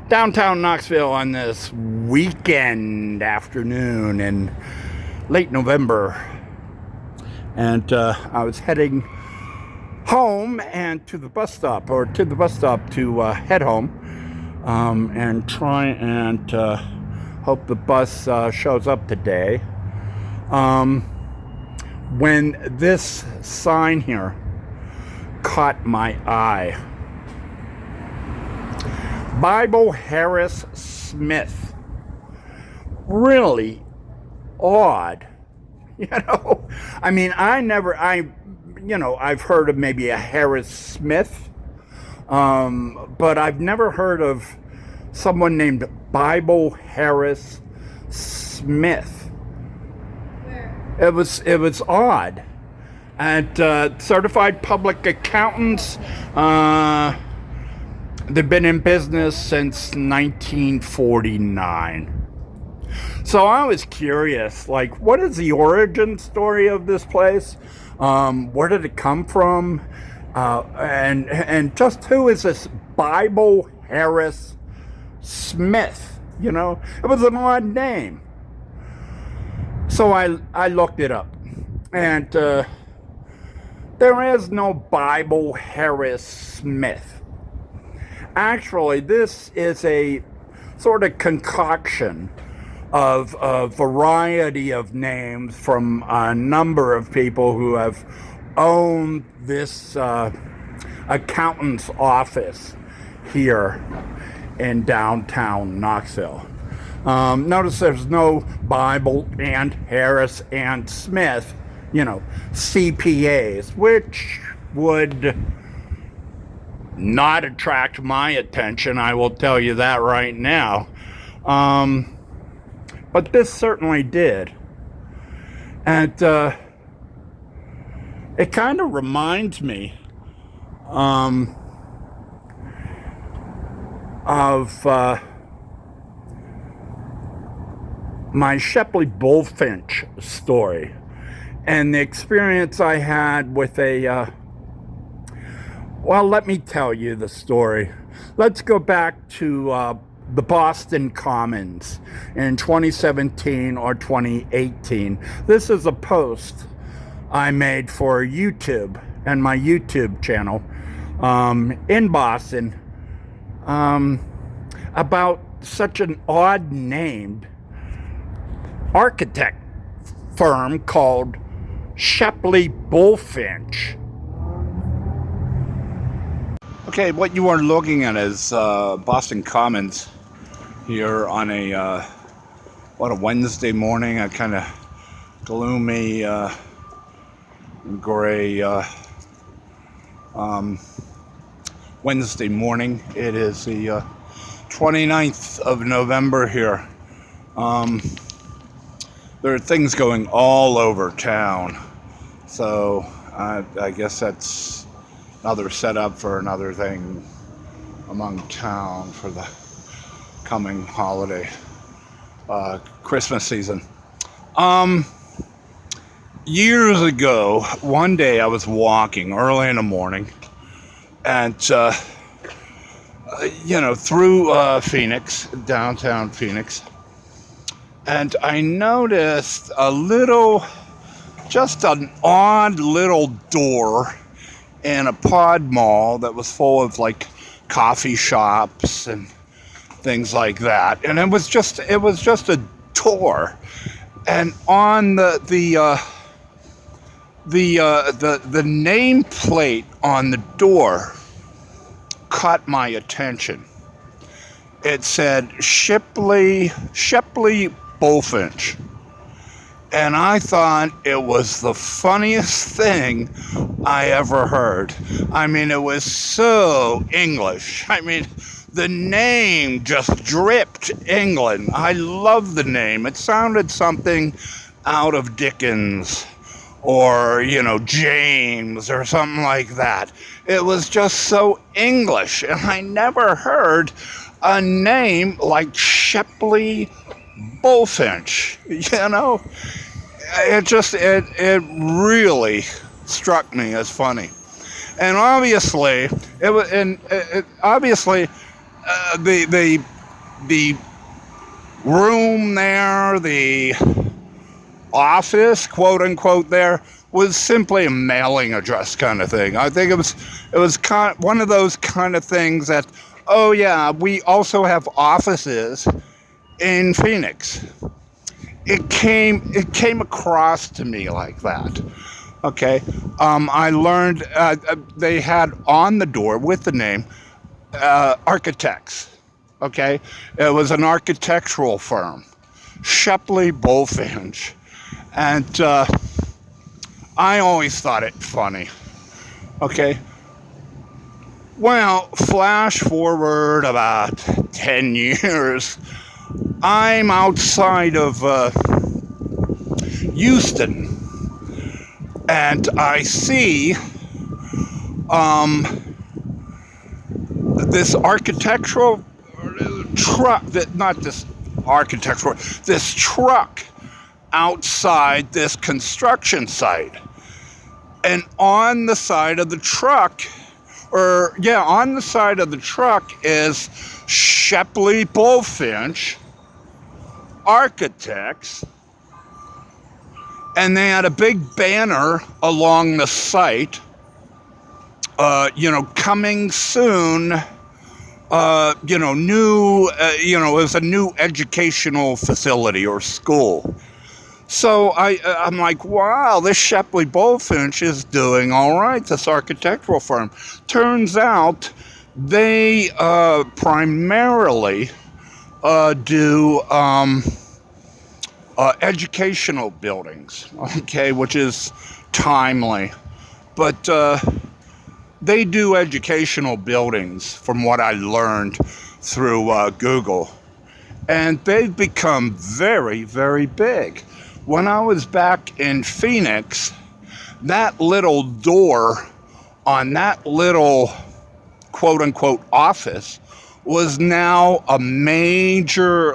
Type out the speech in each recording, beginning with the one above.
downtown Knoxville on this weekend afternoon in late November. And I was heading home and to the bus stop to head home and try and hope the bus shows up today. When this sign here caught my eye. Bible Harris Smith. Really odd. I mean, I've heard of maybe a Harris Smith, but I've never heard of someone named Bible Harris Smith. Where? It was odd. And certified public accountants, they've been in business since 1949. So I was curious, like, what is the origin story of this place? Where did it come from? And just who is this Bible Harris Smith? It was an odd name. So I looked it up. And there is no Bible Harris Smith. Actually, this is a sort of concoction of a variety of names from a number of people who have owned this accountant's office here in downtown Knoxville. Notice there's no Bible and Harris and Smith, CPAs, which would not attract my attention, I will tell you that right now. But this certainly did. And it kind of reminds me of my Shepley Bulfinch story and the experience I had with well, let me tell you the story. Let's go back to the Boston Commons in 2017 or 2018. This is a post I made for YouTube and my YouTube channel in Boston about such an odd named architect firm called Shepley Bulfinch. Okay, what you are looking at is Boston Commons here on a Wednesday morning, a kind of gloomy, gray Wednesday morning. It is the 29th of November here. There are things going all over town, so I guess that's another setup for another thing among town for the coming holiday, Christmas season. Years ago, one day I was walking early in the morning and, through Phoenix, downtown Phoenix, and I noticed just an odd little door in a pod mall that was full of like coffee shops and things like that, and it was just a door, and on the nameplate on the door caught my attention. It said Shepley Bulfinch. And I thought it was the funniest thing I ever heard. I mean, it was so English. I mean, the name just dripped England. I love the name. It sounded something out of Dickens or, James or something like that. It was just so English. And I never heard a name like Shepley Bulfinch, it really struck me as funny, and obviously the the room there, the office, quote unquote, there was simply a mailing address kind of thing. I think it was one of those kind of things that, oh yeah, we also have offices in Phoenix. It came across to me like that. Okay, I learned they had on the door with the name architects. Okay, it was an architectural firm, Shepley Bulfinch, and I always thought it funny. Okay, well, flash forward about 10 years. I'm outside of Houston, and I see this architectural truck, this truck outside this construction site. And on the side of the truck, is Shepley Bulfinch Architects. And they had a big banner along the site, coming soon, new, it was a new educational facility or school. So I'm like, wow, this Shepley Bulfinch is doing all right, this architectural firm. Turns out they primarily do educational buildings, okay, which is timely. But they do educational buildings, from what I learned through Google. And they've become very, very big. When I was back in Phoenix, that little door on that little quote-unquote office was now a major,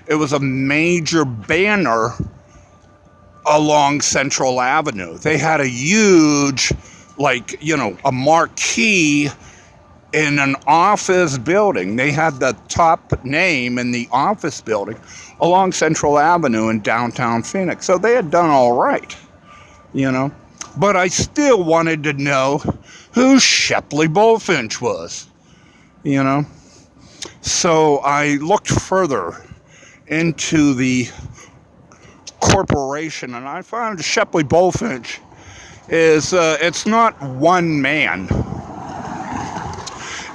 it was a major banner along Central Avenue. They had a huge, a marquee in an office building. They had the top name in the office building along Central Avenue in downtown Phoenix. So they had done all right, But I still wanted to know who Shepley Bulfinch was, So I looked further into the corporation, and I found Shepley Bulfinch is, it's not one man.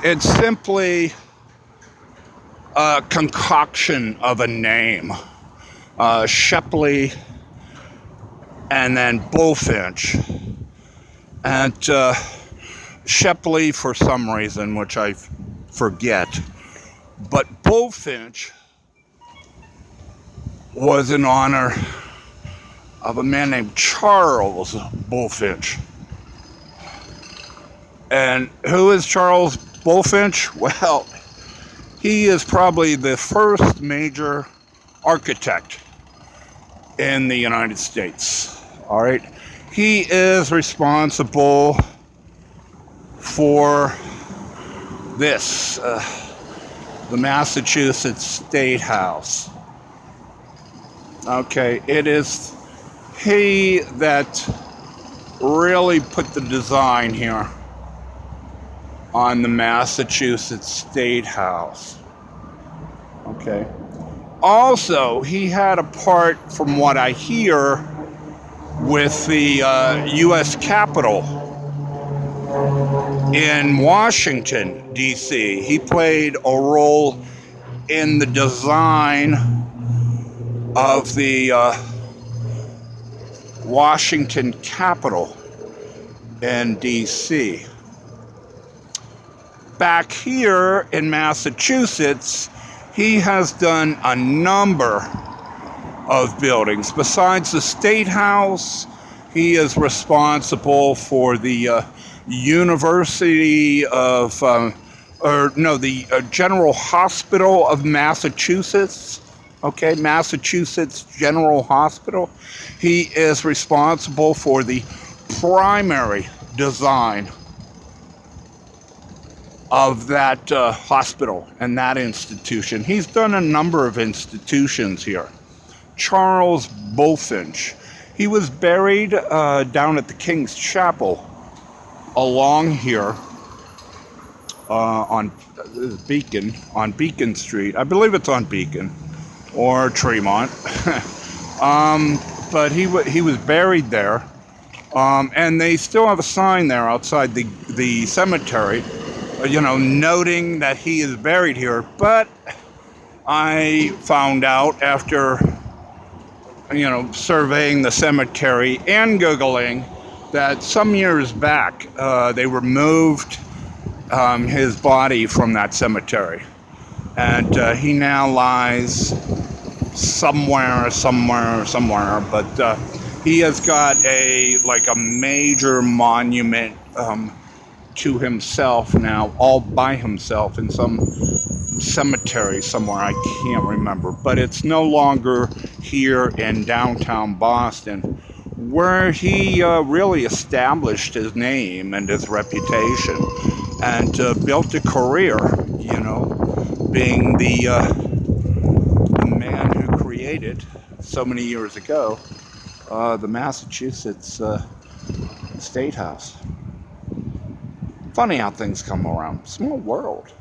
It's simply a concoction of a name. Shepley and then Bulfinch. And Shepley, for some reason, which I forget, but Bulfinch was in honor of a man named Charles Bulfinch. And who is Charles Bulfinch? Well, he is probably the first major architect in the United States. All right. He is responsible for this, the Massachusetts State House. Okay, it is he that really put the design here on the Massachusetts State House. Okay. Also, he had a part, from what I hear, with the U.S. Capitol in Washington, D.C. He played a role in the design of the Washington Capitol in D.C. Back here in Massachusetts, he has done a number of buildings. Besides the State House, he is responsible for the University of, the General Hospital of Massachusetts. Okay, Massachusetts General Hospital. He is responsible for the primary design of that hospital and that institution. He's done a number of institutions here. Charles Bulfinch. He was buried down at the King's Chapel along here on Beacon Street. I believe it's on Beacon or Tremont. But he was buried there. And they still have a sign there outside the cemetery, noting that he is buried here. But I found out after, surveying the cemetery and Googling that some years back they removed his body from that cemetery. And he now lies somewhere, but he has got a major monument to himself now, all by himself in some cemetery somewhere. I can't remember, but it's no longer here in downtown Boston, where he really established his name and his reputation and built a career, being the man who created so many years ago the Massachusetts State House. Funny how things come around. Small world.